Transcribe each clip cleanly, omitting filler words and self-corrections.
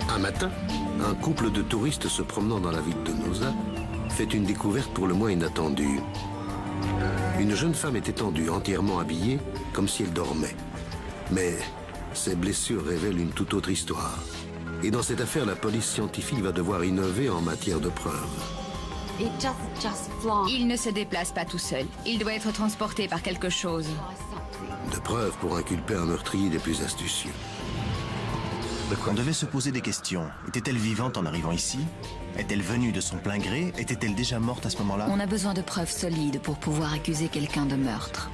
Un matin, un couple de touristes se promenant dans la ville de Nosa fait une découverte pour le moins inattendue. Une jeune femme est étendue, entièrement habillée, comme si elle dormait. Mais ses blessures révèlent une toute autre histoire. Et dans cette affaire, la police scientifique va devoir innover en matière de preuves. Il ne se déplace pas tout seul. Il doit être transporté par quelque chose. De preuves pour inculper un meurtrier des plus astucieux. On devait se poser des questions. Était-elle vivante en arrivant ici? Est-elle venue de son plein gré? Était-elle déjà morte à ce moment-là? On a besoin de preuves solides pour pouvoir accuser quelqu'un de meurtre.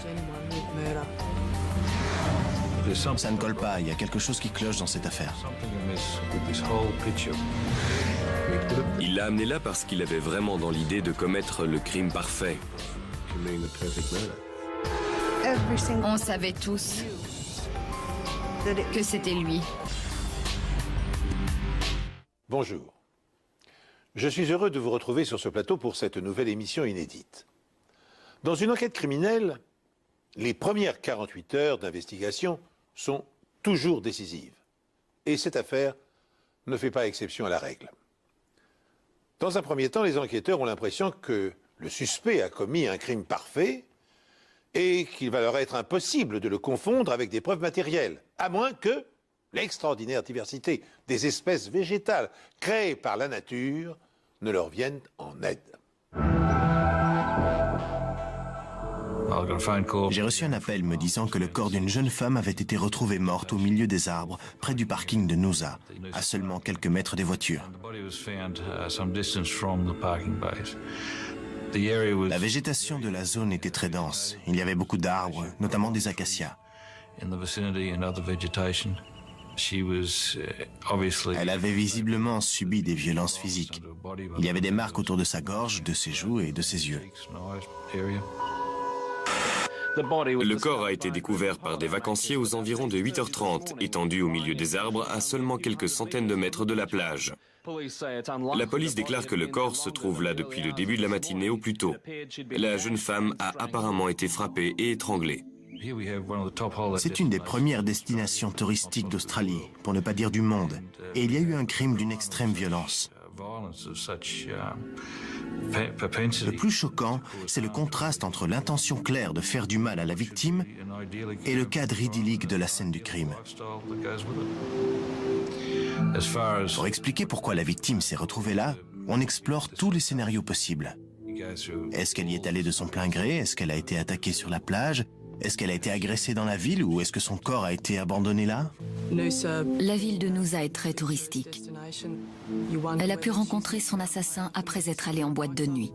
Ça ne colle pas, il y a quelque chose qui cloche dans cette affaire. Il l'a amené là parce qu'il avait vraiment dans l'idée de commettre le crime parfait. On savait tous que c'était lui. Bonjour. Je suis heureux de vous retrouver sur ce plateau pour cette nouvelle émission inédite. Dans une enquête criminelle, les premières 48 heures d'investigation sont toujours décisives. Et cette affaire ne fait pas exception à la règle. Dans un premier temps, les enquêteurs ont l'impression que le suspect a commis un crime parfait et qu'il va leur être impossible de le confondre avec des preuves matérielles, à moins que l'extraordinaire diversité des espèces végétales créées par la nature ne leur vienne en aide. J'ai reçu un appel me disant que le corps d'une jeune femme avait été retrouvé morte au milieu des arbres, près du parking de Nosa, à seulement quelques mètres des voitures. La végétation de la zone était très dense. Il y avait beaucoup d'arbres, notamment des acacias. Elle avait visiblement subi des violences physiques. Il y avait des marques autour de sa gorge, de ses joues et de ses yeux. Le corps a été découvert par des vacanciers aux environs de 8h30, étendu au milieu des arbres à seulement quelques centaines de mètres de la plage. La police déclare que le corps se trouve là depuis le début de la matinée au plus tôt. La jeune femme a apparemment été frappée et étranglée. C'est une des premières destinations touristiques d'Australie, pour ne pas dire du monde. Et il y a eu un crime d'une extrême violence. Le plus choquant, c'est le contraste entre l'intention claire de faire du mal à la victime et le cadre idyllique de la scène du crime. Pour expliquer pourquoi la victime s'est retrouvée là, on explore tous les scénarios possibles. Est-ce qu'elle y est allée de son plein gré? Est-ce qu'elle a été attaquée sur la plage? Est-ce qu'elle a été agressée dans la ville ou est-ce que son corps a été abandonné là? La ville de Noosa est très touristique. Elle a pu rencontrer son assassin après être allée en boîte de nuit.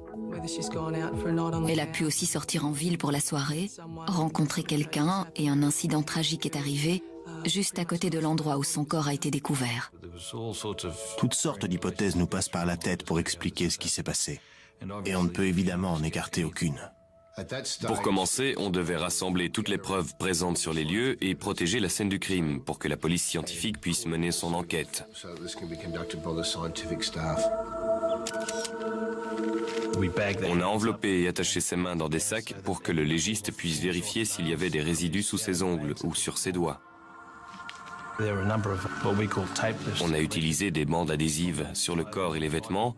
Elle a pu aussi sortir en ville pour la soirée, rencontrer quelqu'un et un incident tragique est arrivé juste à côté de l'endroit où son corps a été découvert. Toutes sortes d'hypothèses nous passent par la tête pour expliquer ce qui s'est passé. Et on ne peut évidemment en écarter aucune. Pour commencer, on devait rassembler toutes les preuves présentes sur les lieux et protéger la scène du crime pour que la police scientifique puisse mener son enquête. On a enveloppé et attaché ses mains dans des sacs pour que le légiste puisse vérifier s'il y avait des résidus sous ses ongles ou sur ses doigts. On a utilisé des bandes adhésives sur le corps et les vêtements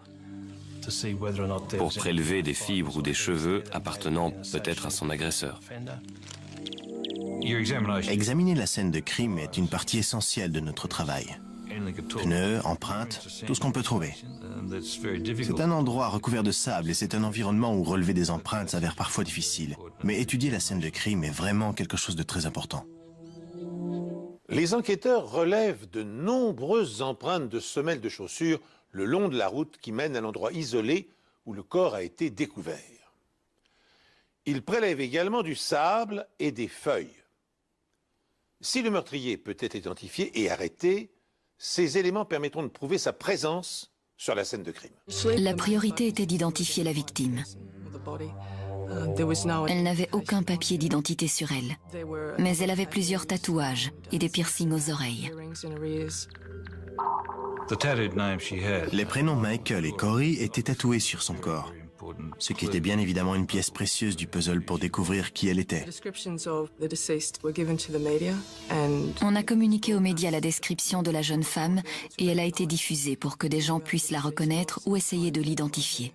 pour prélever des fibres ou des cheveux appartenant peut-être à son agresseur. Examiner la scène de crime est une partie essentielle de notre travail. Pneus, empreintes, tout ce qu'on peut trouver. C'est un endroit recouvert de sable et c'est un environnement où relever des empreintes s'avère parfois difficile. Mais étudier la scène de crime est vraiment quelque chose de très important. Les enquêteurs relèvent de nombreuses empreintes de semelles de chaussures le long de la route qui mène à l'endroit isolé où le corps a été découvert. Ils prélèvent également du sable et des feuilles. Si le meurtrier peut être identifié et arrêté, ces éléments permettront de prouver sa présence sur la scène de crime. La priorité était d'identifier la victime. Elle n'avait aucun papier d'identité sur elle, mais elle avait plusieurs tatouages et des piercings aux oreilles. Les prénoms Michael et Corey étaient tatoués sur son corps, ce qui était bien évidemment une pièce précieuse du puzzle pour découvrir qui elle était. On a communiqué aux médias la description de la jeune femme et elle a été diffusée pour que des gens puissent la reconnaître ou essayer de l'identifier.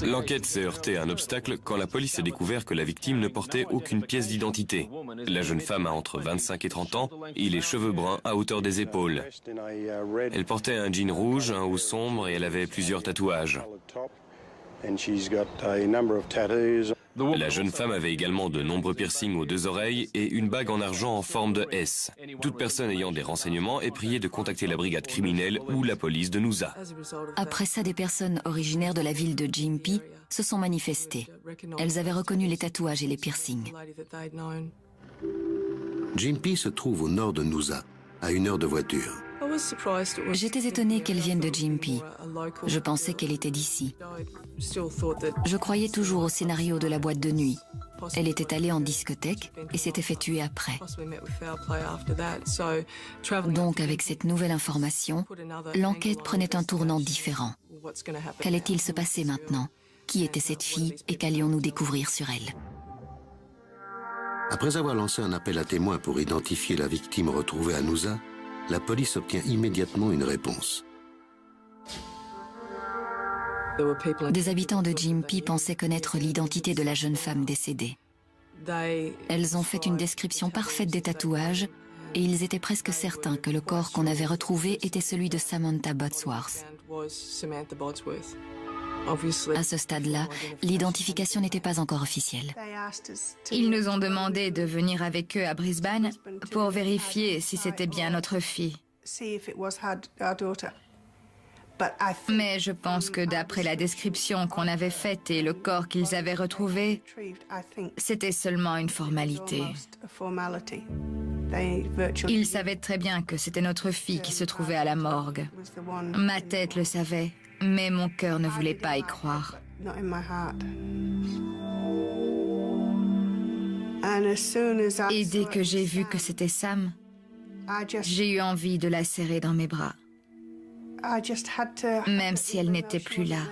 L'enquête s'est heurtée à un obstacle quand la police a découvert que la victime ne portait aucune pièce d'identité. La jeune femme a entre 25 et 30 ans et les cheveux bruns à hauteur des épaules. Elle portait un jean rouge, un haut sombre et elle avait plusieurs tatouages. La jeune femme avait également de nombreux piercings aux 2 oreilles et une bague en argent en forme de S. Toute personne ayant des renseignements est priée de contacter la brigade criminelle ou la police de Noosa. Après ça, des personnes originaires de la ville de Gympie se sont manifestées. Elles avaient reconnu les tatouages et les piercings. Gympie se trouve au nord de Noosa, à 1 heure de voiture. J'étais étonnée qu'elle vienne de Gympie. Je pensais qu'elle était d'ici. Je croyais toujours au scénario de la boîte de nuit. Elle était allée en discothèque et s'était fait tuer après. Donc, avec cette nouvelle information, l'enquête prenait un tournant différent. Qu'allait-il se passer maintenant? Qui était cette fille et qu'allions-nous découvrir sur elle? Après avoir lancé un appel à témoins pour identifier la victime retrouvée à Noosa, la police obtient immédiatement une réponse. Des habitants de Gympie pensaient connaître l'identité de la jeune femme décédée. Elles ont fait une description parfaite des tatouages et ils étaient presque certains que le corps qu'on avait retrouvé était celui de Samantha Bodsworth. À ce stade-là, l'identification n'était pas encore officielle. Ils nous ont demandé de venir avec eux à Brisbane pour vérifier si c'était bien notre fille. Mais je pense que d'après la description qu'on avait faite et le corps qu'ils avaient retrouvé, c'était seulement une formalité. Ils savaient très bien que c'était notre fille qui se trouvait à la morgue. Ma tête le savait, mais mon cœur ne voulait pas y croire. Et dès que j'ai vu que c'était Sam, j'ai eu envie de la serrer dans mes bras. Même si elle n'était plus là.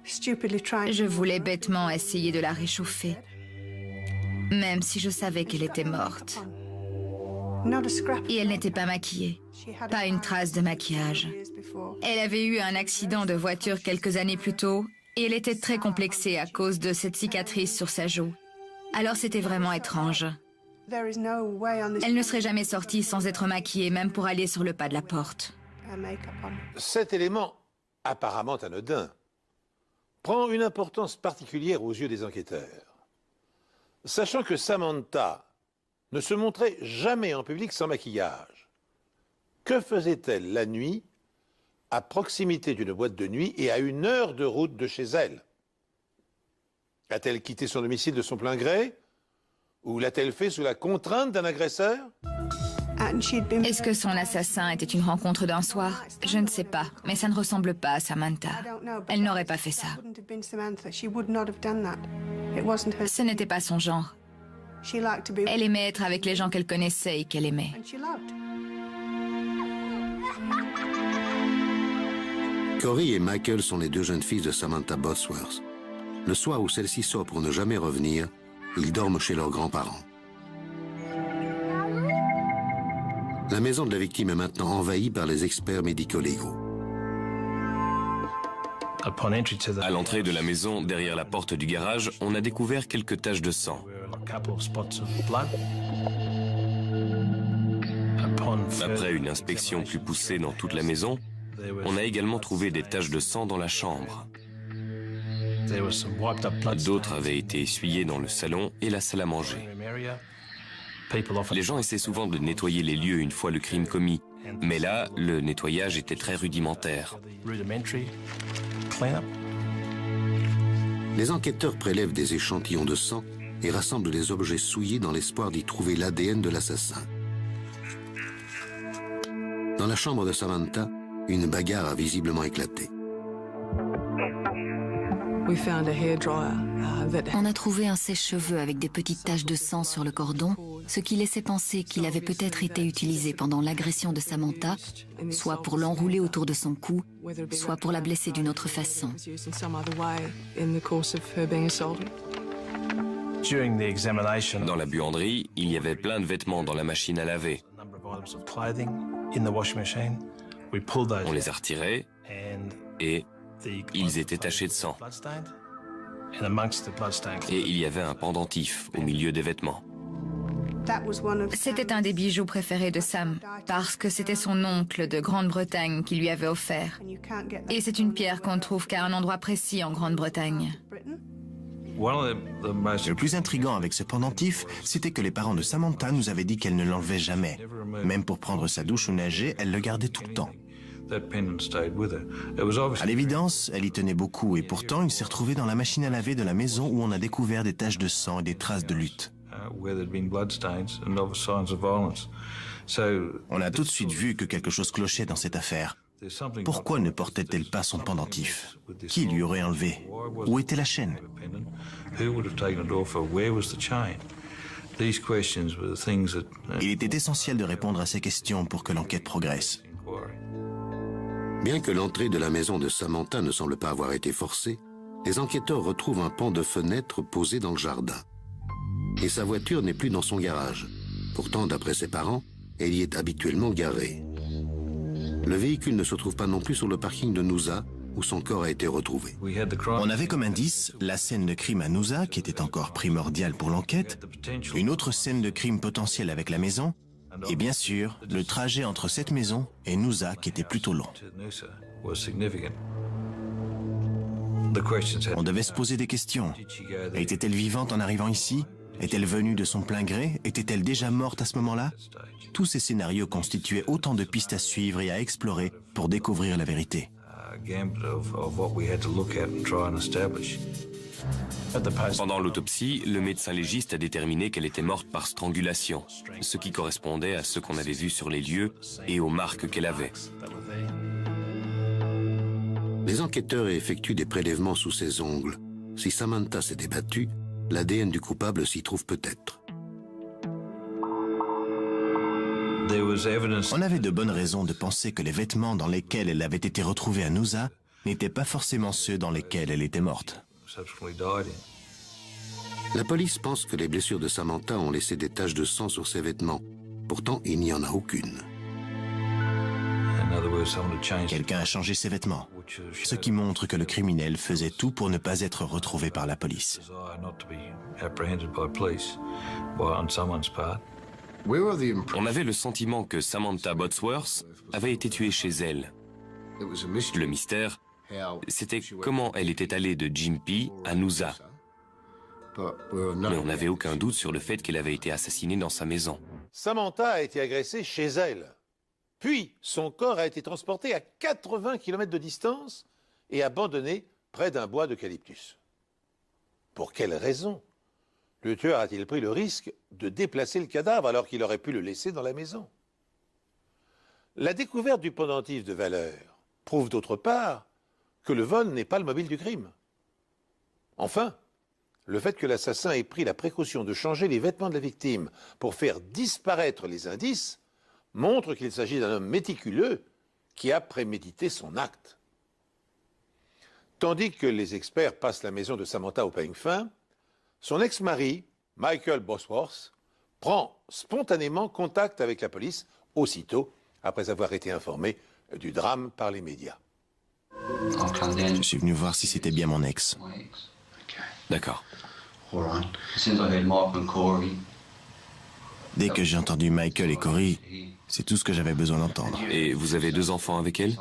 Je voulais bêtement essayer de la réchauffer, même si je savais qu'elle était morte. Et elle n'était pas maquillée, pas une trace de maquillage. Elle avait eu un accident de voiture quelques années plus tôt et elle était très complexée à cause de cette cicatrice sur sa joue. Alors c'était vraiment étrange. Elle ne serait jamais sortie sans être maquillée, même pour aller sur le pas de la porte. Cet élément, apparemment anodin, prend une importance particulière aux yeux des enquêteurs. Sachant que Samantha ne se montrait jamais en public sans maquillage, que faisait-elle la nuit, à proximité d'une boîte de nuit et à 1 heure de route de chez elle? A-t-elle quitté son domicile de son plein gré? Ou l'a-t-elle fait sous la contrainte d'un agresseur? Est-ce que son assassin était une rencontre d'un soir? Je ne sais pas, mais ça ne ressemble pas à Samantha. Elle n'aurait pas fait ça. Ce n'était pas son genre. Elle aimait être avec les gens qu'elle connaissait et qu'elle aimait. Corey et Michael sont les 2 jeunes filles de Samantha Bodsworth. Le soir où celle-ci sort pour ne jamais revenir, ils dorment chez leurs grands-parents. La maison de la victime est maintenant envahie par les experts médico-légaux. À l'entrée de la maison, derrière la porte du garage, on a découvert quelques taches de sang. Après une inspection plus poussée dans toute la maison, on a également trouvé des taches de sang dans la chambre. D'autres avaient été essuyées dans le salon et la salle à manger. Les gens essaient souvent de nettoyer les lieux une fois le crime commis, mais là, le nettoyage était très rudimentaire. Les enquêteurs prélèvent des échantillons de sang et rassemblent des objets souillés dans l'espoir d'y trouver l'ADN de l'assassin. Dans la chambre de Samantha, une bagarre a visiblement éclaté. On a trouvé un sèche-cheveux avec des petites taches de sang sur le cordon, ce qui laissait penser qu'il avait peut-être été utilisé pendant l'agression de Samantha, soit pour l'enrouler autour de son cou, soit pour la blesser d'une autre façon. Dans la buanderie, il y avait plein de vêtements dans la machine à laver. On les a retirés et ils étaient tachés de sang. Et il y avait un pendentif au milieu des vêtements. C'était un des bijoux préférés de Sam, parce que c'était son oncle de Grande-Bretagne qui lui avait offert. Et c'est une pierre qu'on ne trouve qu'à un endroit précis en Grande-Bretagne. Le plus intriguant avec ce pendentif, c'était que les parents de Samantha nous avaient dit qu'elle ne l'enlevait jamais. Même pour prendre sa douche ou nager, elle le gardait tout le temps. À l'évidence, elle y tenait beaucoup et pourtant il s'est retrouvé dans la machine à laver de la maison où on a découvert des taches de sang et des traces de lutte. On a tout de suite vu que quelque chose clochait dans cette affaire. Pourquoi ne portait-elle pas son pendentif? Qui lui aurait enlevé? Où était la chaîne? Il était essentiel de répondre à ces questions pour que l'enquête progresse. Bien que l'entrée de la maison de Samantha ne semble pas avoir été forcée, les enquêteurs retrouvent un pan de fenêtre posé dans le jardin. Et sa voiture n'est plus dans son garage. Pourtant, d'après ses parents, elle y est habituellement garée. Le véhicule ne se trouve pas non plus sur le parking de Noosa, où son corps a été retrouvé. On avait comme indice la scène de crime à Noosa, qui était encore primordiale pour l'enquête, une autre scène de crime potentielle avec la maison, et bien sûr, le trajet entre cette maison et Noosa qui était plutôt long. On devait se poser des questions. Était-elle vivante en arrivant ici? Est-elle venue de son plein gré? Était-elle déjà morte à ce moment-là? Tous ces scénarios constituaient autant de pistes à suivre et à explorer pour découvrir la vérité. Pendant l'autopsie, le médecin légiste a déterminé qu'elle était morte par strangulation, ce qui correspondait à ce qu'on avait vu sur les lieux et aux marques qu'elle avait. Les enquêteurs effectuent des prélèvements sous ses ongles. Si Samantha s'était battue, l'ADN du coupable s'y trouve peut-être. On avait de bonnes raisons de penser que les vêtements dans lesquels elle avait été retrouvée à Noosa n'étaient pas forcément ceux dans lesquels elle était morte. La police pense que les blessures de Samantha ont laissé des taches de sang sur ses vêtements. Pourtant, il n'y en a aucune. Quelqu'un a changé ses vêtements, ce qui montre que le criminel faisait tout pour ne pas être retrouvé par la police. On avait le sentiment que Samantha Botsworth avait été tuée chez elle. Le mystère, c'était comment elle était allée de Gympie à Noosa. Mais on n'avait aucun doute sur le fait qu'elle avait été assassinée dans sa maison. Samantha a été agressée chez elle. Puis, son corps a été transporté à 80 km de distance et abandonné près d'un bois d'eucalyptus. Pour quelle raison le tueur a-t-il pris le risque de déplacer le cadavre alors qu'il aurait pu le laisser dans la maison? La découverte du pendentif de valeur prouve d'autre part que le vol n'est pas le mobile du crime. Enfin, le fait que l'assassin ait pris la précaution de changer les vêtements de la victime pour faire disparaître les indices montre qu'il s'agit d'un homme méticuleux qui a prémédité son acte. Tandis que les experts passent la maison de Samantha au peigne fin, son ex-mari, Michael Botsworth, prend spontanément contact avec la police aussitôt après avoir été informé du drame par les médias. Je suis venu voir si c'était bien mon ex. D'accord. Dès que j'ai entendu Michael et Corey, c'est tout ce que j'avais besoin d'entendre. Et vous avez 2 enfants avec elle?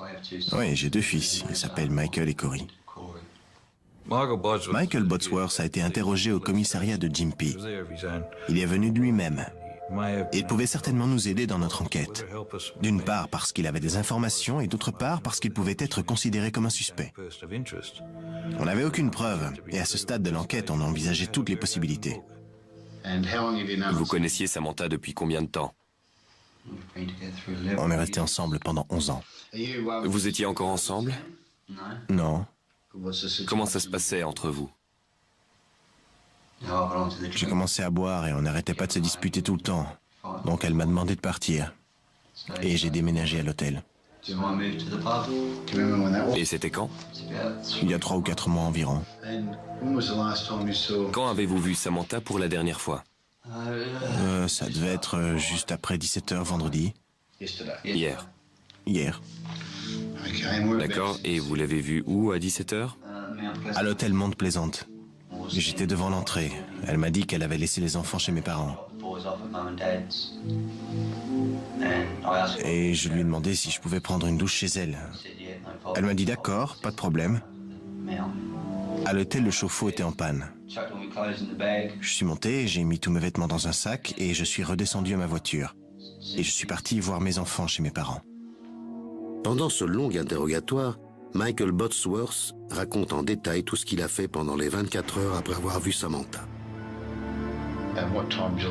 Oui, j'ai 2 fils. Ils s'appellent Michael et Corey. Michael Botsworth a été interrogé au commissariat de Gympie. Il est venu de lui-même. Il pouvait certainement nous aider dans notre enquête. D'une part parce qu'il avait des informations et d'autre part parce qu'il pouvait être considéré comme un suspect. On n'avait aucune preuve et à ce stade de l'enquête, on envisageait toutes les possibilités. Vous connaissiez Samantha depuis combien de temps? On est restés ensemble pendant 11 ans. Vous étiez encore ensemble? Non. Comment ça se passait entre vous? J'ai commencé à boire et on n'arrêtait pas de se disputer tout le temps. Donc elle m'a demandé de partir. Et j'ai déménagé à l'hôtel. Et c'était quand? Il y a 3 ou 4 mois environ. Quand avez-vous vu Samantha pour la dernière fois? Ça devait être juste après 17h vendredi. Hier. Hier. D'accord, et vous l'avez vue où à 17h? À l'hôtel Mount Pleasant. J'étais devant l'entrée. Elle m'a dit qu'elle avait laissé les enfants chez mes parents. Et je lui ai demandé si je pouvais prendre une douche chez elle. Elle m'a dit d'accord, pas de problème. À l'hôtel, le chauffe-eau était en panne. Je suis monté, j'ai mis tous mes vêtements dans un sac et je suis redescendu à ma voiture. Et je suis parti voir mes enfants chez mes parents. Pendant ce long interrogatoire, Michael Botsworth raconte en détail tout ce qu'il a fait pendant les 24 heures après avoir vu Samantha.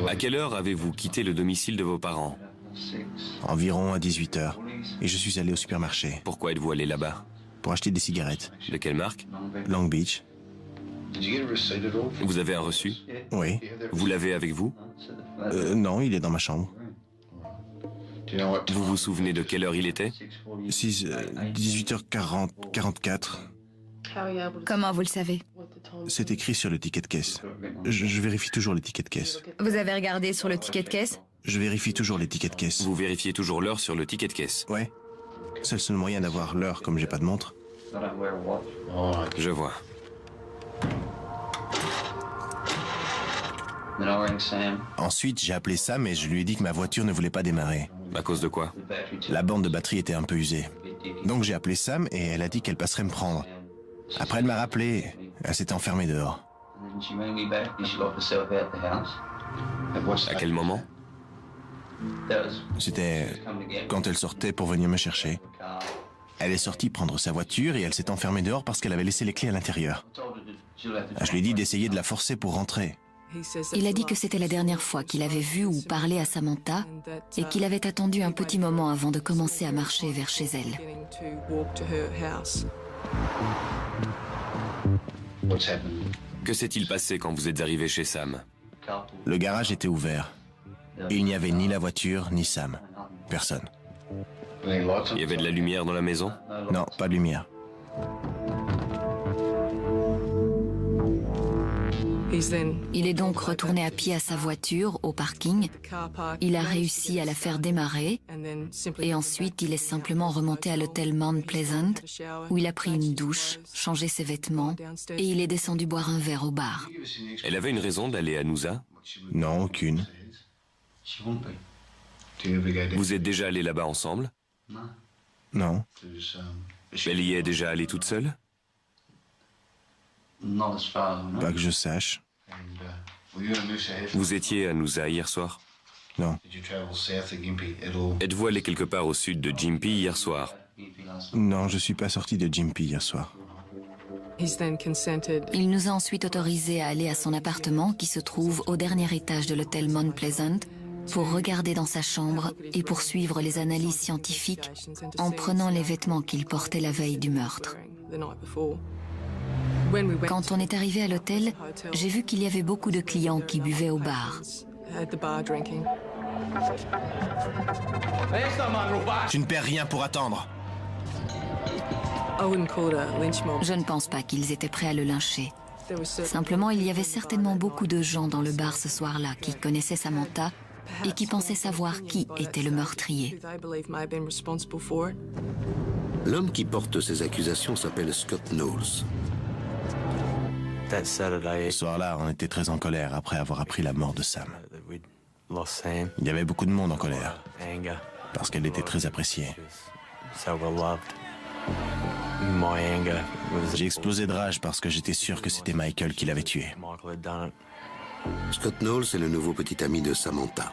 À quelle heure avez-vous quitté le domicile de vos parents? Environ à 18h. Et je suis allé au supermarché Pourquoi êtes-vous allé là-bas? pour acheter des cigarettes. De quelle marque? Long Beach. Vous avez un reçu? Oui. Vous l'avez avec vous? Non, il est dans ma chambre. Vous vous souvenez de quelle heure il était? 18h40, 44. Comment vous le savez? C'est écrit sur le ticket de caisse. Je vérifie toujours les tickets de caisse. Vous avez regardé sur le ticket de caisse? Je vérifie toujours les tickets de caisse. Vous vérifiez toujours l'heure sur le ticket de caisse? Ouais. C'est le seul moyen d'avoir l'heure comme j'ai pas de montre. Je vois. Ensuite, j'ai appelé Sam et je lui ai dit que ma voiture ne voulait pas démarrer. À cause de quoi? La bande de batterie était un peu usée. Donc j'ai appelé Sam et elle a dit qu'elle passerait me prendre. Après, elle m'a rappelé. Elle s'était enfermée dehors. À quel moment? C'était quand elle sortait pour venir me chercher. Elle est sortie prendre sa voiture et elle s'est enfermée dehors parce qu'elle avait laissé les clés à l'intérieur. Je lui ai dit d'essayer de la forcer pour rentrer. Il a dit que c'était la dernière fois qu'il avait vu ou parlé à Samantha et qu'il avait attendu un petit moment avant de commencer à marcher vers chez elle. Que s'est-il passé quand vous êtes arrivé chez Sam? Le garage était ouvert. Et il n'y avait ni la voiture, ni Sam. Personne. Il y avait de la lumière dans la maison? Non, pas de lumière. Il est donc retourné à pied à sa voiture, au parking. Il a réussi à la faire démarrer et ensuite il est simplement remonté à l'hôtel Mount Pleasant où il a pris une douche, changé ses vêtements et il est descendu boire un verre au bar. Elle avait une raison d'aller à Noosa? Non, aucune. Vous êtes déjà allés là-bas ensemble? Non. Elle y est déjà allée toute seule? Pas que je sache. Vous étiez à Noosa hier soir? Non. Êtes-vous allé quelque part au sud de Gympie hier soir? Non, je suis pas sorti de Gympie hier soir. Il nous a ensuite autorisés à aller à son appartement qui se trouve au dernier étage de l'hôtel Mount Pleasant pour regarder dans sa chambre et poursuivre les analyses scientifiques en prenant les vêtements qu'il portait la veille du meurtre. Quand on est arrivé à l'hôtel, j'ai vu qu'il y avait beaucoup de clients qui buvaient au bar. Tu ne perds rien pour attendre. Je ne pense pas qu'ils étaient prêts à le lyncher. Simplement, il y avait certainement beaucoup de gens dans le bar ce soir-là qui connaissaient Samantha et qui pensaient savoir qui était le meurtrier. L'homme qui porte ces accusations s'appelle Scott Knowles. Ce soir-là, on était très en colère après avoir appris la mort de Sam. Il y avait beaucoup de monde en colère, parce qu'elle était très appréciée. J'ai explosé de rage parce que j'étais sûr que c'était Michael qui l'avait tué. Scott Knowles est le nouveau petit ami de Samantha.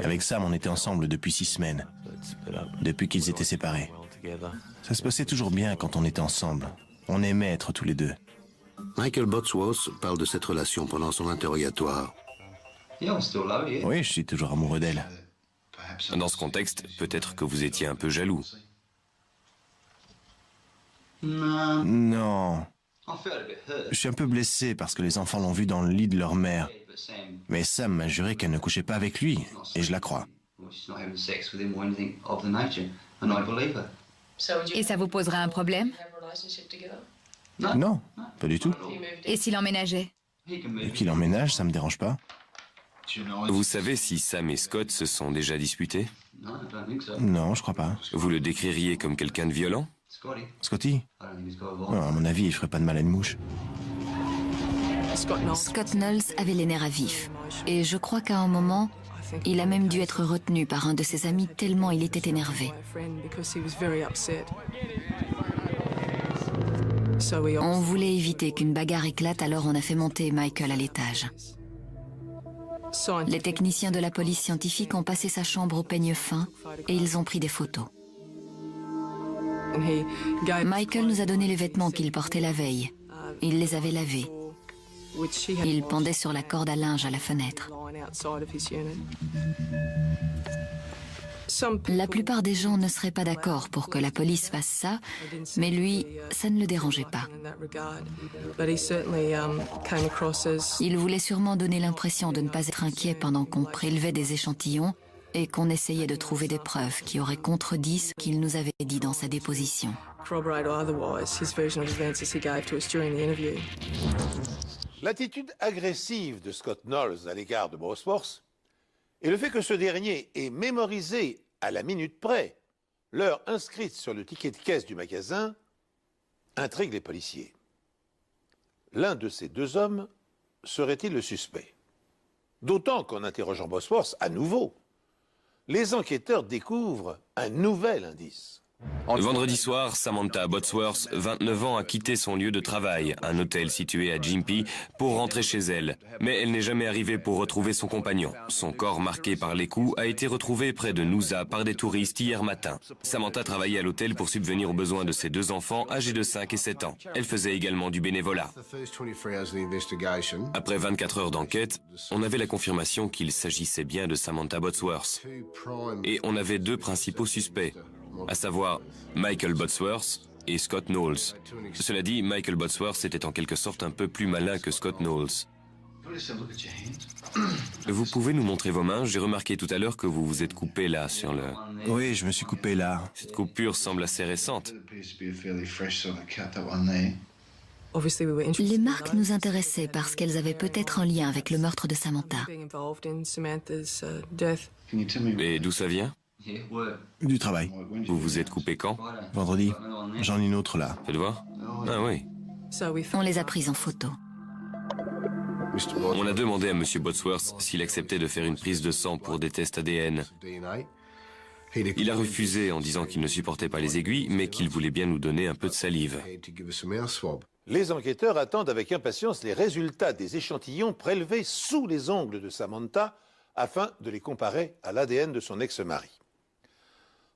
Avec Sam, on était ensemble depuis 6 semaines, depuis qu'ils étaient séparés. Ça se passait toujours bien quand on était ensemble. On aimait être tous les deux. Michael Botsworth parle de cette relation pendant son interrogatoire. Oui, je suis toujours amoureux d'elle. Dans ce contexte, peut-être que vous étiez un peu jaloux. Non. Je suis un peu blessé parce que les enfants l'ont vu dans le lit de leur mère. Mais Sam m'a juré qu'elle ne couchait pas avec lui, et je la crois. Et ça vous poserait un problème? Non, pas du tout. Et s'il emménageait? Qu'il emménage, ça me dérange pas. Vous savez si Sam et Scott se sont déjà disputés? Non, je crois pas. Vous le décririez comme quelqu'un de violent? Scotty? Non, à mon avis, il ferait pas de mal à une mouche. Scott Knowles avait les nerfs à vif. Et je crois qu'à un moment, il a même dû être retenu par un de ses amis tellement il était énervé. On voulait éviter qu'une bagarre éclate, alors on a fait monter Michael à l'étage. Les techniciens de la police scientifique ont passé sa chambre au peigne fin et ils ont pris des photos. Michael nous a donné les vêtements qu'il portait la veille. Il les avait lavés. Il pendait sur la corde à linge à la fenêtre. La plupart des gens ne seraient pas d'accord pour que la police fasse ça, mais lui, ça ne le dérangeait pas. Il voulait sûrement donner l'impression de ne pas être inquiet pendant qu'on prélevait des échantillons et qu'on essayait de trouver des preuves qui auraient contredit ce qu'il nous avait dit dans sa déposition. L'attitude agressive de Scott Knowles à l'égard de Bosworth et le fait que ce dernier ait mémorisé à la minute près l'heure inscrite sur le ticket de caisse du magasin intrigue les policiers. L'un de ces deux hommes serait-il le suspect? D'autant qu'en interrogeant Bosworth à nouveau, les enquêteurs découvrent un nouvel indice. Vendredi soir, Samantha Bosworth, 29 ans, a quitté son lieu de travail, un hôtel situé à Gympie, pour rentrer chez elle. Mais elle n'est jamais arrivée pour retrouver son compagnon. Son corps marqué par les coups a été retrouvé près de Noosa par des touristes hier matin. Samantha travaillait à l'hôtel pour subvenir aux besoins de ses deux enfants âgés de 5 et 7 ans. Elle faisait également du bénévolat. Après 24 heures d'enquête, on avait la confirmation qu'il s'agissait bien de Samantha Bosworth. Et on avait deux principaux suspects, à savoir Michael Bosworth et Scott Knowles. Cela dit, Michael Bosworth était en quelque sorte un peu plus malin que Scott Knowles. Vous pouvez nous montrer vos mains? J'ai remarqué tout à l'heure que vous vous êtes coupé là sur le... Oui, je me suis coupé là. Cette coupure semble assez récente. Les marques nous intéressaient parce qu'elles avaient peut-être un lien avec le meurtre de Samantha. Et d'où ça vient? Du travail. Vous vous êtes coupé quand? Vendredi. J'en ai une autre là. Faites voir. Ah oui. On les a prises en photo. On a demandé à M. Bosworth s'il acceptait de faire une prise de sang pour des tests ADN. Il a refusé en disant qu'il ne supportait pas les aiguilles, mais qu'il voulait bien nous donner un peu de salive. Les enquêteurs attendent avec impatience les résultats des échantillons prélevés sous les ongles de Samantha afin de les comparer à l'ADN de son ex-mari.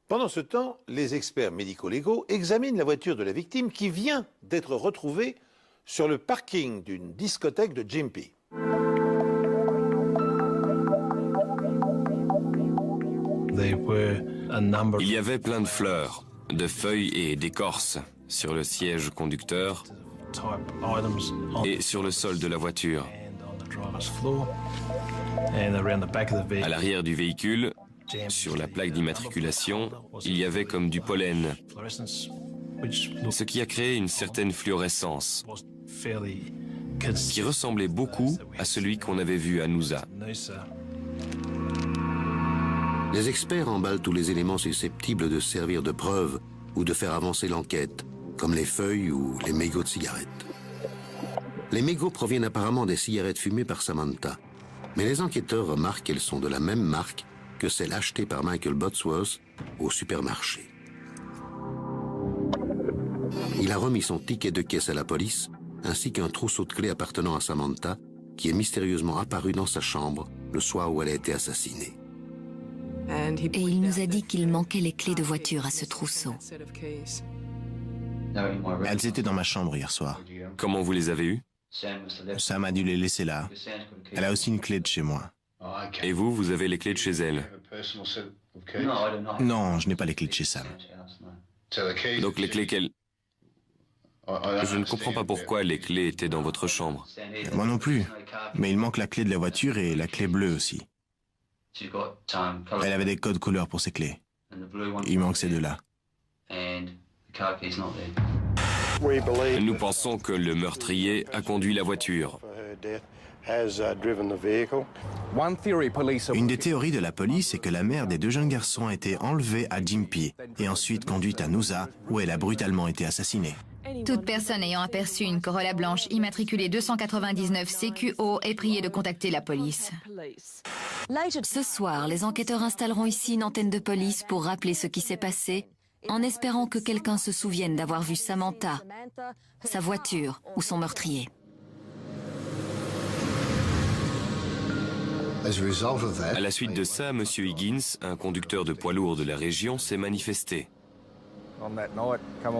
Pendant ce temps, les experts médico-légaux examinent la voiture de la victime qui vient d'être retrouvée sur le parking d'une discothèque de Gympie. Il y avait plein de fleurs, de feuilles et d'écorces sur le siège conducteur et sur le sol de la voiture. À l'arrière du véhicule, sur la plaque d'immatriculation, il y avait comme du pollen, ce qui a créé une certaine fluorescence qui ressemblait beaucoup à celui qu'on avait vu à Noosa. Les experts emballent tous les éléments susceptibles de servir de preuve ou de faire avancer l'enquête, comme les feuilles ou les mégots de cigarettes. Les mégots proviennent apparemment des cigarettes fumées par Samantha, mais les enquêteurs remarquent qu'elles sont de la même marque que celles achetées par Michael Bosworth au supermarché. Il a remis son ticket de caisse à la police, ainsi qu'un trousseau de clés appartenant à Samantha, qui est mystérieusement apparu dans sa chambre le soir où elle a été assassinée. Et il nous a dit qu'il manquait les clés de voiture à ce trousseau. Elles étaient dans ma chambre hier soir. Comment vous les avez eues? Sam a dû les laisser là. Elle a aussi une clé de chez moi. Et vous, vous avez les clés de chez elle? Non, je n'ai pas les clés de chez Sam. Donc les clés qu'elle... Je ne comprends pas pourquoi les clés étaient dans votre chambre. Moi non plus. Mais il manque la clé de la voiture et la clé bleue aussi. Elle avait des codes couleurs pour ses clés. Il manque ces deux-là. Nous pensons que le meurtrier a conduit la voiture. Une des théories de la police est que la mère des deux jeunes garçons a été enlevée à Gympie et ensuite conduite à Noosa, où elle a brutalement été assassinée. Toute personne ayant aperçu une Corolla blanche immatriculée 299 CQO est priée de contacter la police. Ce soir, les enquêteurs installeront ici une antenne de police pour rappeler ce qui s'est passé, en espérant que quelqu'un se souvienne d'avoir vu Samantha, sa voiture ou son meurtrier. À la suite de ça, M. Higgins, un conducteur de poids lourd de la région, s'est manifesté.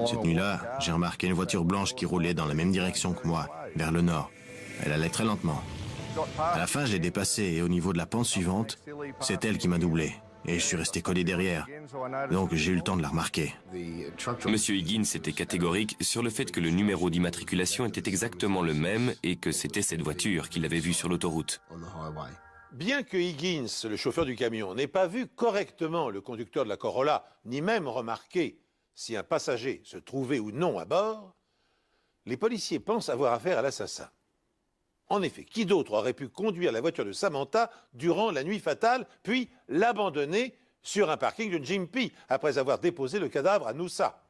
Cette nuit-là, j'ai remarqué une voiture blanche qui roulait dans la même direction que moi, vers le nord. Elle allait très lentement. À la fin, je l'ai dépassée et au niveau de la pente suivante, c'est elle qui m'a doublé. Et je suis resté collé derrière. Donc j'ai eu le temps de la remarquer. M. Higgins était catégorique sur le fait que le numéro d'immatriculation était exactement le même et que c'était cette voiture qu'il avait vue sur l'autoroute. Bien que Higgins, le chauffeur du camion, n'ait pas vu correctement le conducteur de la Corolla, ni même remarqué si un passager se trouvait ou non à bord, les policiers pensent avoir affaire à l'assassin. En effet, qui d'autre aurait pu conduire la voiture de Samantha durant la nuit fatale, puis l'abandonner sur un parking de Gympie, après avoir déposé le cadavre à Noosa?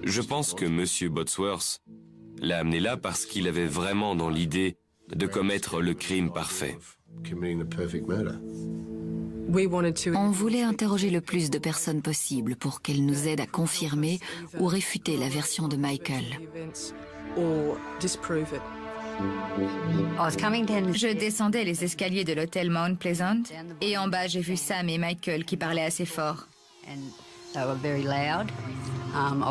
Je pense que M. Botsworth l'a amené là parce qu'il avait vraiment dans l'idée de commettre le crime parfait. On voulait interroger le plus de personnes possible pour qu'elles nous aident à confirmer ou réfuter la version de Michael. Je descendais les escaliers de l'hôtel Mount Pleasant et en bas j'ai vu Sam et Michael qui parlaient assez fort.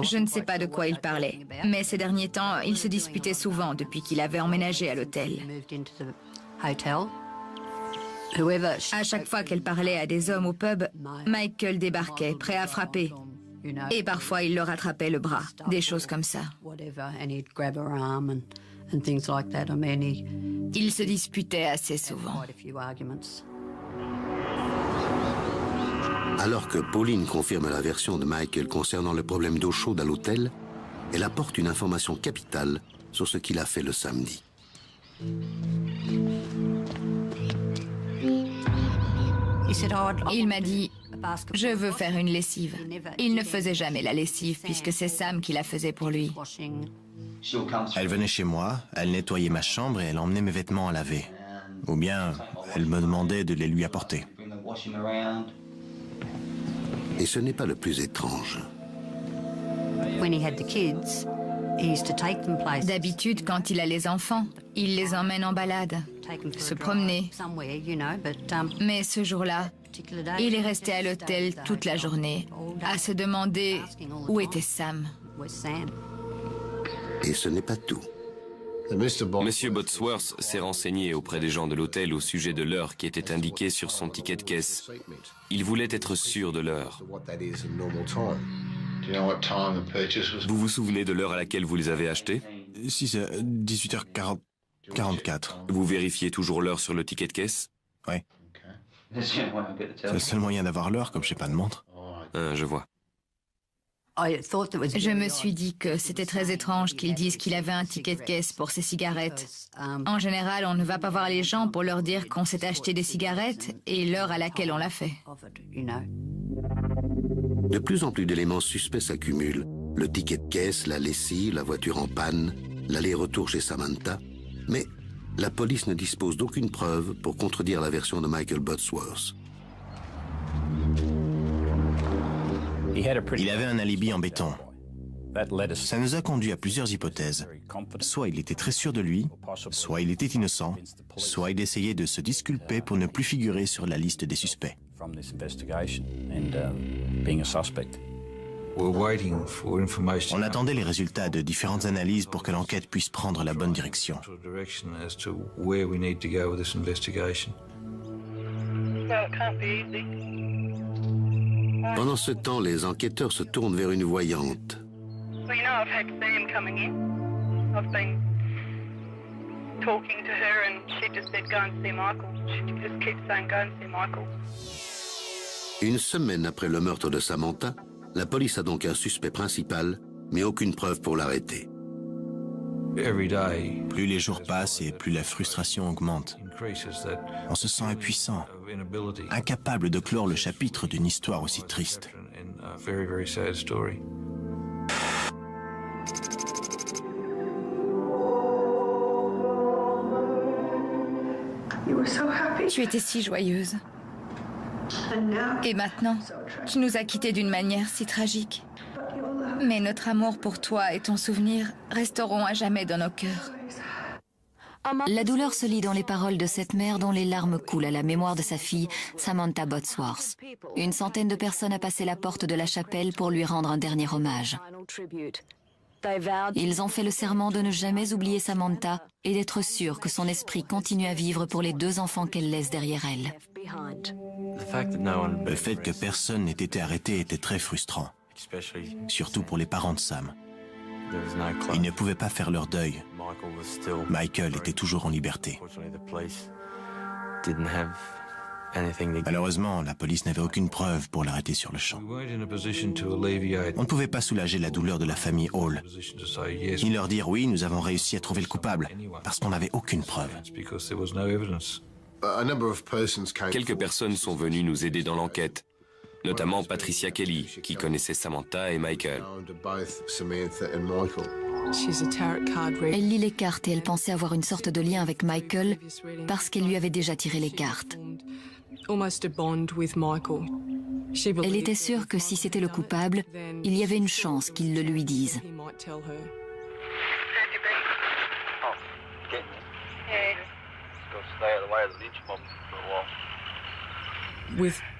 Je ne sais pas de quoi ils parlaient, mais ces derniers temps, ils se disputaient souvent depuis qu'il avait emménagé à l'hôtel. À chaque fois qu'elle parlait à des hommes au pub, Michael débarquait, prêt à frapper. Et parfois, il leur attrapait le bras, des choses comme ça. Ils se disputaient assez souvent. Alors que Pauline confirme la version de Michael concernant le problème d'eau chaude à l'hôtel, elle apporte une information capitale sur ce qu'il a fait le samedi. Il m'a dit « Je veux faire une lessive ». Il ne faisait jamais la lessive puisque c'est Sam qui la faisait pour lui. Elle venait chez moi, elle nettoyait ma chambre et elle emmenait mes vêtements à laver. Ou bien, elle me demandait de les lui apporter. Et ce n'est pas le plus étrange. D'habitude, quand il a les enfants, il les emmène en balade, se promener. Mais ce jour-là, il est resté à l'hôtel toute la journée, à se demander où était Sam. Et ce n'est pas tout. M. Botsworth s'est renseigné auprès des gens de l'hôtel au sujet de l'heure qui était indiquée sur son ticket de caisse. Il voulait être sûr de l'heure. Vous vous souvenez de l'heure à laquelle vous les avez achetés? Si, c'est 18h44. Vous vérifiez toujours l'heure sur le ticket de caisse? Oui. C'est le seul moyen d'avoir l'heure, comme je n'ai pas de montre. Ah, je vois. Je me suis dit que c'était très étrange qu'ils disent qu'il avait un ticket de caisse pour ses cigarettes. En général, on ne va pas voir les gens pour leur dire qu'on s'est acheté des cigarettes et l'heure à laquelle on l'a fait. De plus en plus d'éléments suspects s'accumulent. Le ticket de caisse, la lessive, la voiture en panne, l'aller-retour chez Samantha. Mais la police ne dispose d'aucune preuve pour contredire la version de Michael Botsworth. Il avait un alibi en béton. Ça nous a conduit à plusieurs hypothèses. Soit il était très sûr de lui, soit il était innocent, soit il essayait de se disculper pour ne plus figurer sur la liste des suspects. On attendait les résultats de différentes analyses pour que l'enquête puisse prendre la bonne direction. Pendant ce temps, les enquêteurs se tournent vers une voyante. Une semaine après le meurtre de Samantha, la police a donc un suspect principal, mais aucune preuve pour l'arrêter. Plus les jours passent et plus la frustration augmente. On se sent impuissant, incapable de clore le chapitre d'une histoire aussi triste. Tu étais si joyeuse. Et maintenant, tu nous as quittés d'une manière si tragique. Mais notre amour pour toi et ton souvenir resteront à jamais dans nos cœurs. La douleur se lit dans les paroles de cette mère dont les larmes coulent à la mémoire de sa fille, Samantha Botsworth. Une centaine de personnes a passé la porte de la chapelle pour lui rendre un dernier hommage. Ils ont fait le serment de ne jamais oublier Samantha et d'être sûrs que son esprit continue à vivre pour les 2 enfants qu'elle laisse derrière elle. Le fait que personne n'ait été arrêté était très frustrant, surtout pour les parents de Sam. Ils ne pouvaient pas faire leur deuil. Michael était toujours en liberté. Malheureusement, la police n'avait aucune preuve pour l'arrêter sur le champ. On ne pouvait pas soulager la douleur de la famille Hall, ni leur dire oui, nous avons réussi à trouver le coupable, parce qu'on n'avait aucune preuve. Quelques personnes sont venues nous aider dans l'enquête, notamment Patricia Kelly, qui connaissait Samantha et Michael. Elle lit les cartes et elle pensait avoir une sorte de lien avec Michael parce qu'elle lui avait déjà tiré les cartes. Elle était sûre que si c'était le coupable, il y avait une chance qu'il le lui dise.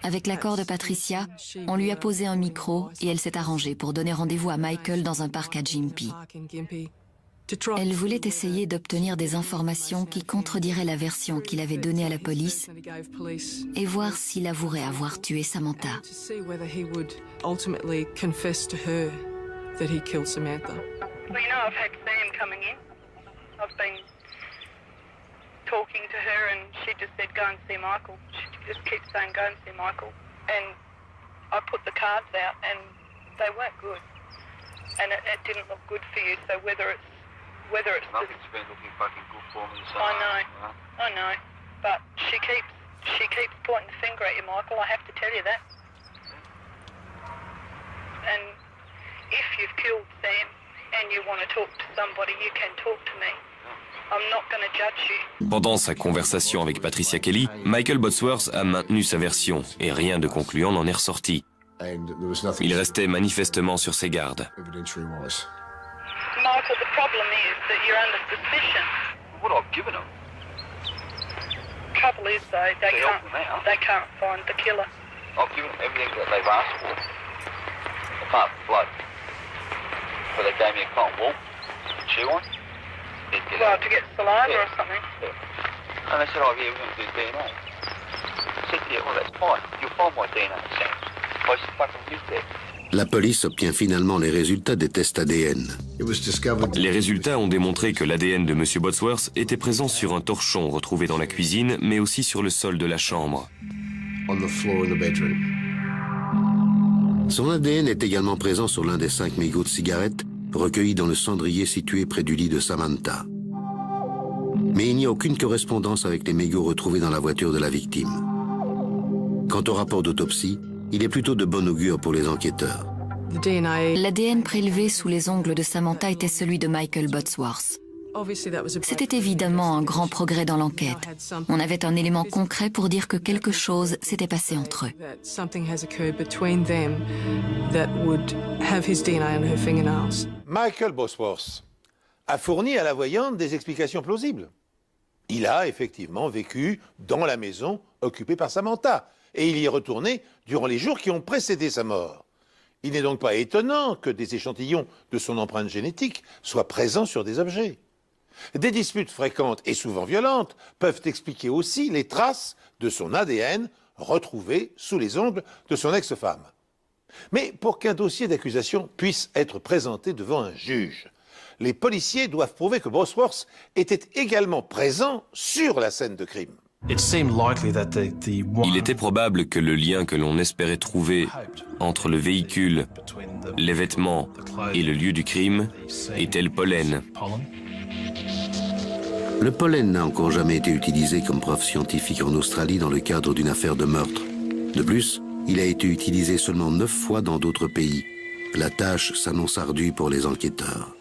Avec l'accord de Patricia, on lui a posé un micro et elle s'est arrangée pour donner rendez-vous à Michael dans un parc à Gympie. Elle voulait essayer d'obtenir des informations qui contrediraient la version qu'il avait donnée à la police et voir s'il avouerait avoir tué Samantha. Talking to her and she just said go and see Michael. She just keeps saying go and see Michael. And I put the cards out and they weren't good. And it didn't look good for you. So whether it's nothing's been looking fucking good for me. So I know. But she keeps pointing the finger at you, Michael. I have to tell you that. And if you've killed Sam and you want to talk to somebody, you can talk to me. Pendant sa conversation avec Patricia Kelly, Michael Botsworth a maintenu sa version et rien de concluant n'en est ressorti. Il restait manifestement sur ses gardes. Michael, the problem is that you're under suspicion. What I've given them. Trouble is though, they can't find the killer. I've given them everything that they've asked for, apart from blood. But they gave me a cotton wool to chew on. Well, to get saliva or something. Yeah. And they said, oh yeah, we're going to do DNA. I said, yeah, well that's fine. You'll find my DNA, Sam. I just fucking lived there. La police obtient finalement les résultats des tests ADN. Les résultats ont démontré que l'ADN de M. Botsworth était présent sur un torchon retrouvé dans la cuisine, mais aussi sur le sol de la chambre. Son ADN est également présent sur l'un des 5 mégots de cigarettes recueillis dans le cendrier situé près du lit de Samantha. Mais il n'y a aucune correspondance avec les mégots retrouvés dans la voiture de la victime. Quant au rapport d'autopsie, il est plutôt de bon augure pour les enquêteurs. L'ADN prélevé sous les ongles de Samantha était celui de Michael Botsworth. C'était évidemment un grand progrès dans l'enquête. On avait un élément concret pour dire que quelque chose s'était passé entre eux. Michael Botsworth a fourni à la voyante des explications plausibles. Il a effectivement vécu dans la maison occupée par Samantha et il y est retourné durant les jours qui ont précédé sa mort. Il n'est donc pas étonnant que des échantillons de son empreinte génétique soient présents sur des objets. Des disputes fréquentes et souvent violentes peuvent expliquer aussi les traces de son ADN retrouvés sous les ongles de son ex-femme. Mais pour qu'un dossier d'accusation puisse être présenté devant un juge, les policiers doivent prouver que Bosworth était également présent sur la scène de crime. Il était probable que le lien que l'on espérait trouver entre le véhicule, les vêtements et le lieu du crime était le pollen. Le pollen n'a encore jamais été utilisé comme preuve scientifique en Australie dans le cadre d'une affaire de meurtre. De plus, il a été utilisé seulement 9 fois dans d'autres pays. La tâche s'annonce ardue pour les enquêteurs.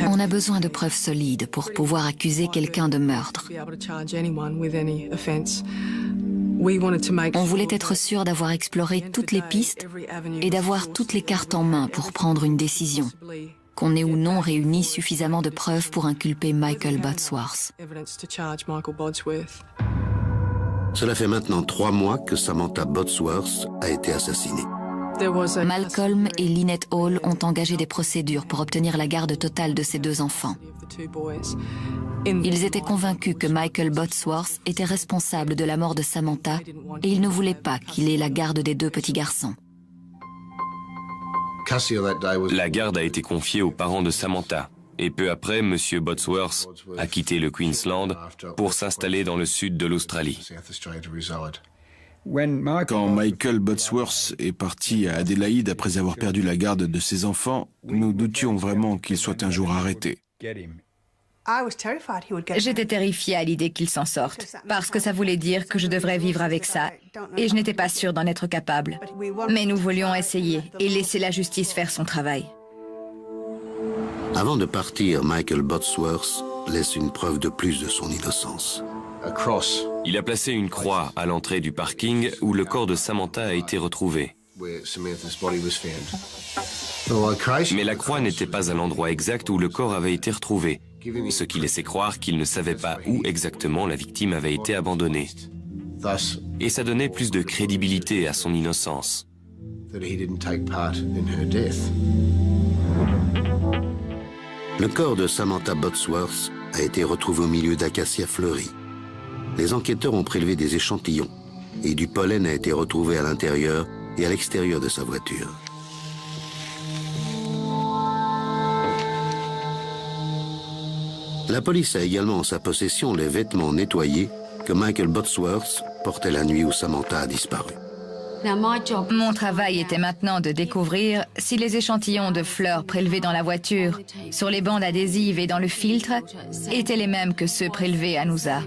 On a besoin de preuves solides pour pouvoir accuser quelqu'un de meurtre. On voulait être sûr d'avoir exploré toutes les pistes et d'avoir toutes les cartes en main pour prendre une décision, qu'on ait ou non réuni suffisamment de preuves pour inculper Michael Bodsworth. Cela fait maintenant 3 mois que Samantha Bodsworth a été assassinée. Malcolm et Lynette Hall ont engagé des procédures pour obtenir la garde totale de ces 2 enfants. Ils étaient convaincus que Michael Bodsworth était responsable de la mort de Samantha et ils ne voulaient pas qu'il ait la garde des 2 petits garçons. La garde a été confiée aux parents de Samantha. Et peu après, M. Bodsworth a quitté le Queensland pour s'installer dans le sud de l'Australie. Quand Michael Bodsworth est parti à Adélaïde après avoir perdu la garde de ses enfants, nous doutions vraiment qu'il soit un jour arrêté. J'étais terrifiée à l'idée qu'il s'en sorte, parce que ça voulait dire que je devrais vivre avec ça, et je n'étais pas sûre d'en être capable. Mais nous voulions essayer et laisser la justice faire son travail. Avant de partir, Michael Bodsworth laisse une preuve de plus de son innocence. Il a placé une croix à l'entrée du parking où le corps de Samantha a été retrouvé. Mais la croix n'était pas à l'endroit exact où le corps avait été retrouvé, ce qui laissait croire qu'il ne savait pas où exactement la victime avait été abandonnée. Et ça donnait plus de crédibilité à son innocence. Le corps de Samantha Bodsworth a été retrouvé au milieu d'acacias fleuris. Les enquêteurs ont prélevé des échantillons et du pollen a été retrouvé à l'intérieur et à l'extérieur de sa voiture. La police a également en sa possession les vêtements nettoyés que Michael Bodsworth portait la nuit où Samantha a disparu. Mon travail était maintenant de découvrir si les échantillons de fleurs prélevés dans la voiture, sur les bandes adhésives et dans le filtre, étaient les mêmes que ceux prélevés à Noosa.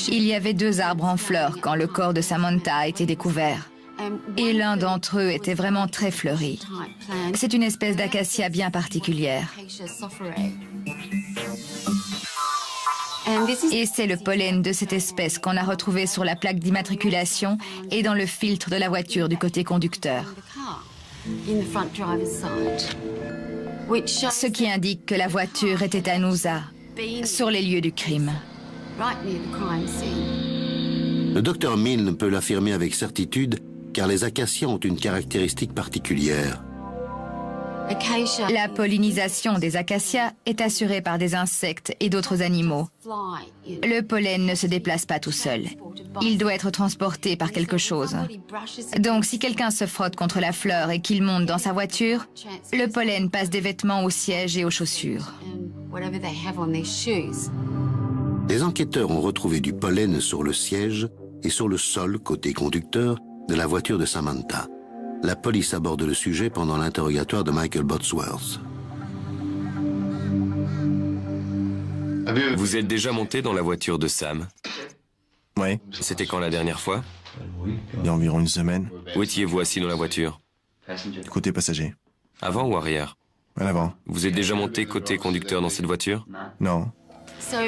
Il y avait 2 arbres en fleurs quand le corps de Samantha a été découvert. Et l'un d'entre eux était vraiment très fleuri. C'est une espèce d'acacia bien particulière. Et c'est le pollen de cette espèce qu'on a retrouvé sur la plaque d'immatriculation et dans le filtre de la voiture du côté conducteur. Ce qui indique que la voiture était à Noosa, sur les lieux du crime. Le docteur Milne peut l'affirmer avec certitude car les acacias ont une caractéristique particulière. La pollinisation des acacias est assurée par des insectes et d'autres animaux. Le pollen ne se déplace pas tout seul. Il doit être transporté par quelque chose. Donc, si quelqu'un se frotte contre la fleur et qu'il monte dans sa voiture, le pollen passe des vêtements au siège et aux chaussures. Les enquêteurs ont retrouvé du pollen sur le siège et sur le sol, côté conducteur, de la voiture de Samantha. La police aborde le sujet pendant l'interrogatoire de Michael Bodsworth. Vous êtes déjà monté dans la voiture de Sam? Oui, C'était quand la dernière fois? il y a environ une semaine, Où étiez-vous assis dans la voiture? côté passager. Avant ou arrière? À l'avant. Vous êtes déjà monté côté conducteur dans cette voiture? Non.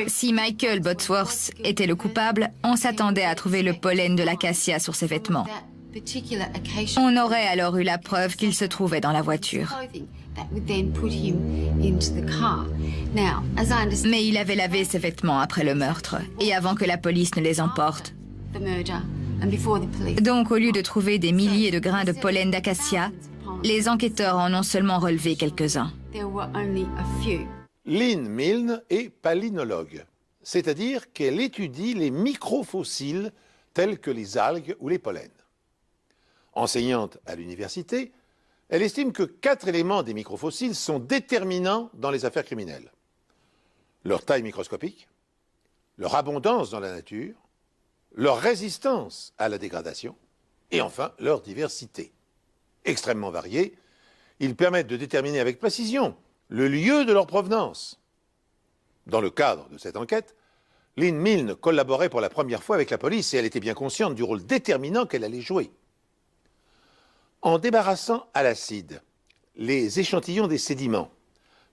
Si Michael Bodsworth était le coupable, on s'attendait à trouver le pollen de l'acacia sur ses vêtements. On aurait alors eu la preuve qu'il se trouvait dans la voiture. Mais il avait lavé ses vêtements après le meurtre et avant que la police ne les emporte. Donc, au lieu de trouver des milliers de grains de pollen d'acacia, les enquêteurs en ont seulement relevé quelques-uns. Lynn Milne est palynologue, c'est-à-dire qu'elle étudie les microfossiles tels que les algues ou les pollens. Enseignante à l'université, elle estime que 4 éléments des microfossiles sont déterminants dans les affaires criminelles. Leur taille microscopique, leur abondance dans la nature, leur résistance à la dégradation et enfin leur diversité. Extrêmement variés, ils permettent de déterminer avec précision le lieu de leur provenance. Dans le cadre de cette enquête, Lynn Milne collaborait pour la première fois avec la police et elle était bien consciente du rôle déterminant qu'elle allait jouer. En débarrassant à l'acide les échantillons des sédiments,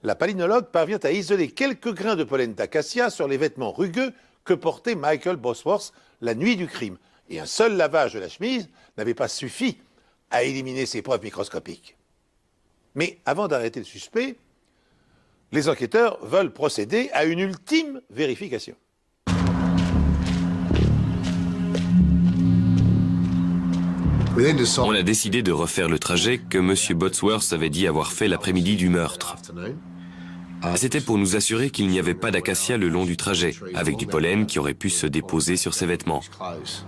la palynologue parvient à isoler quelques grains de pollen d'acacia sur les vêtements rugueux que portait Michael Bosworth la nuit du crime. Et un seul lavage de la chemise n'avait pas suffi à éliminer ces preuves microscopiques. Mais avant d'arrêter le suspect, les enquêteurs veulent procéder à une ultime vérification. On a décidé de refaire le trajet que M. Bosworth avait dit avoir fait l'après-midi du meurtre. C'était pour nous assurer qu'il n'y avait pas d'acacia le long du trajet, avec du pollen qui aurait pu se déposer sur ses vêtements.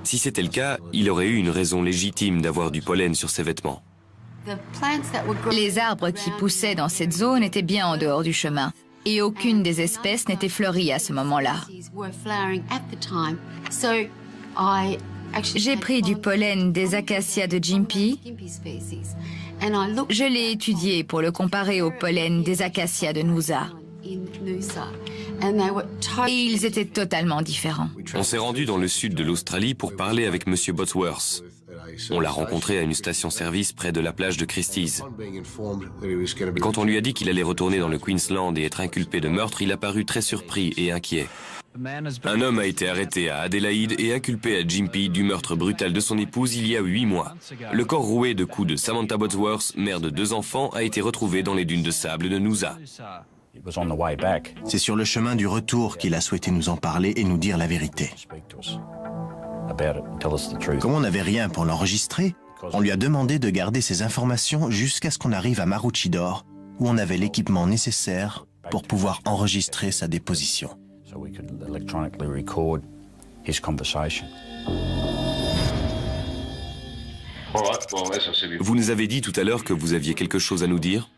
Si c'était le cas, il aurait eu une raison légitime d'avoir du pollen sur ses vêtements. Les arbres qui poussaient dans cette zone étaient bien en dehors du chemin, et aucune des espèces n'était fleurie à ce moment-là. J'ai pris du pollen des acacias de Gympie. Je l'ai étudié pour le comparer au pollen des acacias de Noosa. Et ils étaient totalement différents. On s'est rendu dans le sud de l'Australie pour parler avec M. Bosworth. On l'a rencontré à une station-service près de la plage de Christie's. Quand on lui a dit qu'il allait retourner dans le Queensland et être inculpé de meurtre, il a paru très surpris et inquiet. Un homme a été arrêté à Adélaïde et inculpé à Gympie du meurtre brutal de son épouse il y a 8 mois. Le corps roué de coups de Samantha Bosworth, mère de 2 enfants, a été retrouvé dans les dunes de sable de Noosa. C'est sur le chemin du retour qu'il a souhaité nous en parler et nous dire la vérité. Comme on n'avait rien pour l'enregistrer, on lui a demandé de garder ces informations jusqu'à ce qu'on arrive à Maroochydore, où on avait l'équipement nécessaire pour pouvoir enregistrer sa déposition. Vous nous avez dit tout à l'heure que vous aviez quelque chose à nous dire?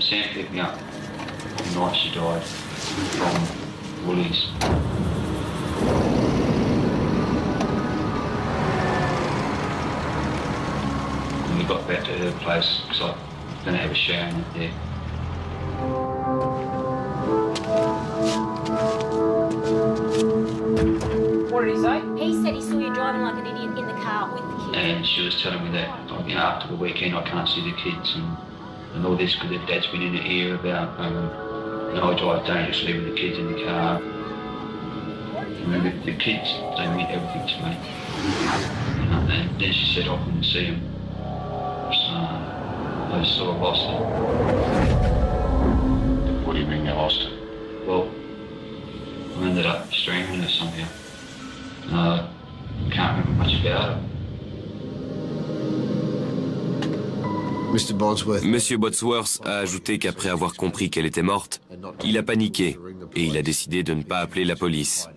Sam picked me up the night she died from Woolies. When we got back to her place, because I was going to have a shower in it there. What did he say? He said he saw you driving like an idiot in the car with the kids. And she was telling me that, you know, after the weekend I can't see the kids and all this because their dad's been in the ear about, you know, I drive dangerously with the kids in the car. You know, the kids, they mean everything to me. You know, and then she said I couldn't see them. So I just sort of lost it. What do you mean you lost it? Well, I ended up strangling her somehow. I can't remember much about it. Monsieur Bosworth a ajouté qu'après avoir compris qu'elle était morte, il a paniqué et il a décidé de ne pas appeler la police.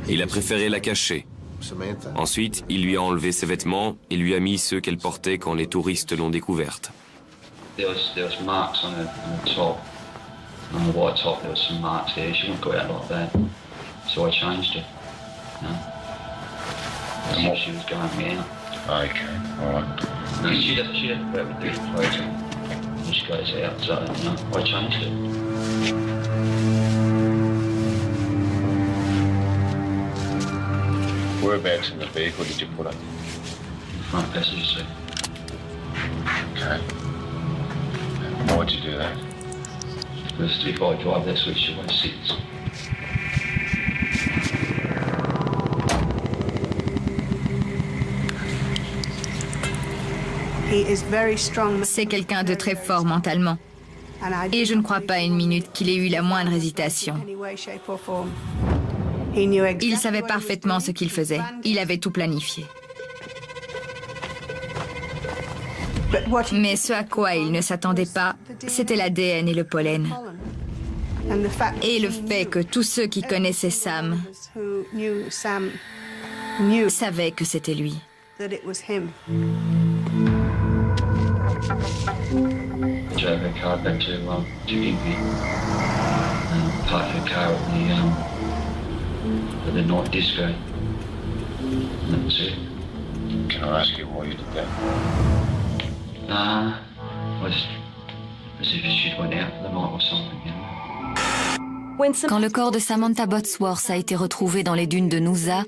Il a préféré la cacher. Ensuite, il lui a enlevé ses vêtements et lui a mis ceux qu'elle portait quand les touristes l'ont découverte. There was marks on the top. On the white top, there was some marks there. She wouldn't go out like that. So I changed it. As if she was going out. Okay, all right. No, she doesn't go out with dirty clothes on. She goes out, so, you know, I changed it. Whereabouts in the vehicle did you put it? Front passenger seat. Okay. Why'd you do that? Because if I drive, that's where she always sits. C'est quelqu'un de très fort mentalement. Et je ne crois pas une minute qu'il ait eu la moindre hésitation. Il savait parfaitement ce qu'il faisait. Il avait tout planifié. Mais ce à quoi il ne s'attendait pas, c'était l'ADN et le pollen. Et le fait que tous ceux qui connaissaient Sam savaient que c'était lui. I drove her car back to Igby. Parked her car at the night disco. And that was it. Can I ask you why you did that? Was as if she'd went out for the night or something, you know. Quand le corps de Samantha Botsworth a été retrouvé dans les dunes de Noosa,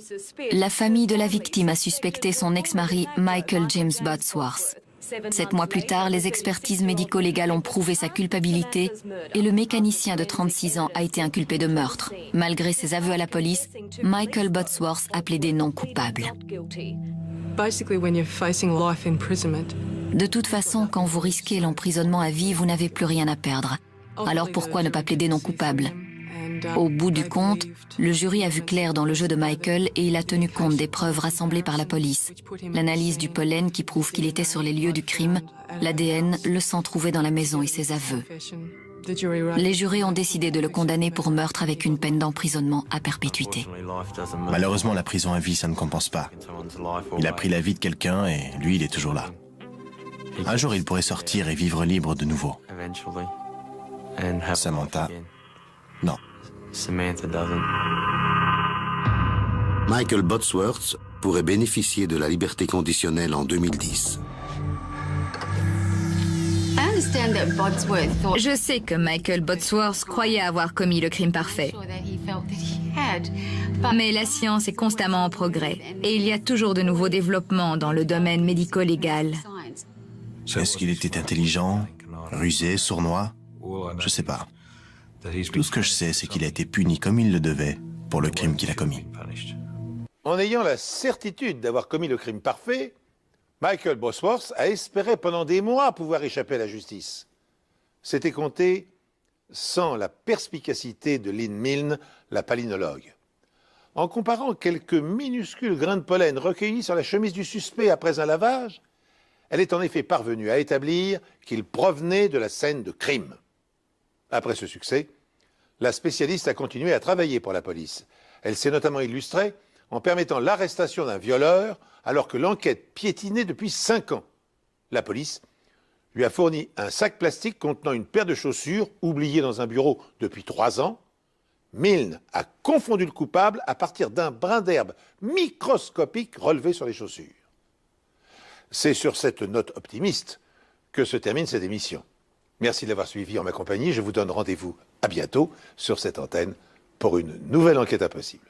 la famille de la victime a suspecté son ex-mari Michael James Botsworth. 7 mois plus tard, les expertises médico-légales ont prouvé sa culpabilité et le mécanicien de 36 ans a été inculpé de meurtre. Malgré ses aveux à la police, Michael Botsworth a plaidé non coupable. De toute façon, quand vous risquez l'emprisonnement à vie, vous n'avez plus rien à perdre. Alors pourquoi ne pas plaider non coupable ? Au bout du compte, le jury a vu clair dans le jeu de Michael et il a tenu compte des preuves rassemblées par la police. L'analyse du pollen qui prouve qu'il était sur les lieux du crime, l'ADN, le sang trouvé dans la maison et ses aveux. Les jurés ont décidé de le condamner pour meurtre avec une peine d'emprisonnement à perpétuité. Malheureusement, la prison à vie, ça ne compense pas. Il a pris la vie de quelqu'un et lui, il est toujours là. Un jour, il pourrait sortir et vivre libre de nouveau. Samantha, non. Michael Botsworth pourrait bénéficier de la liberté conditionnelle en 2010. Je sais que Michael Botsworth croyait avoir commis le crime parfait. Mais la science est constamment en progrès et il y a toujours de nouveaux développements dans le domaine médico-légal. Est-ce qu'il était intelligent, rusé, sournois? Je sais pas. Tout ce que je sais, c'est qu'il a été puni comme il le devait pour le crime qu'il a commis. En ayant la certitude d'avoir commis le crime parfait, Michael Botsworth a espéré pendant des mois pouvoir échapper à la justice. C'était compté sans la perspicacité de Lynn Milne, la palynologue. En comparant quelques minuscules grains de pollen recueillis sur la chemise du suspect après un lavage, elle est en effet parvenue à établir qu'il provenait de la scène de crime. Après ce succès, la spécialiste a continué à travailler pour la police. Elle s'est notamment illustrée en permettant l'arrestation d'un violeur alors que l'enquête piétinait depuis 5 ans. La police lui a fourni un sac plastique contenant une paire de chaussures oubliée dans un bureau depuis 3 ans. Milne a confondu le coupable à partir d'un brin d'herbe microscopique relevé sur les chaussures. C'est sur cette note optimiste que se termine cette émission. Merci de l'avoir suivi en ma compagnie. Je vous donne rendez-vous à bientôt sur cette antenne pour une nouvelle enquête impossible.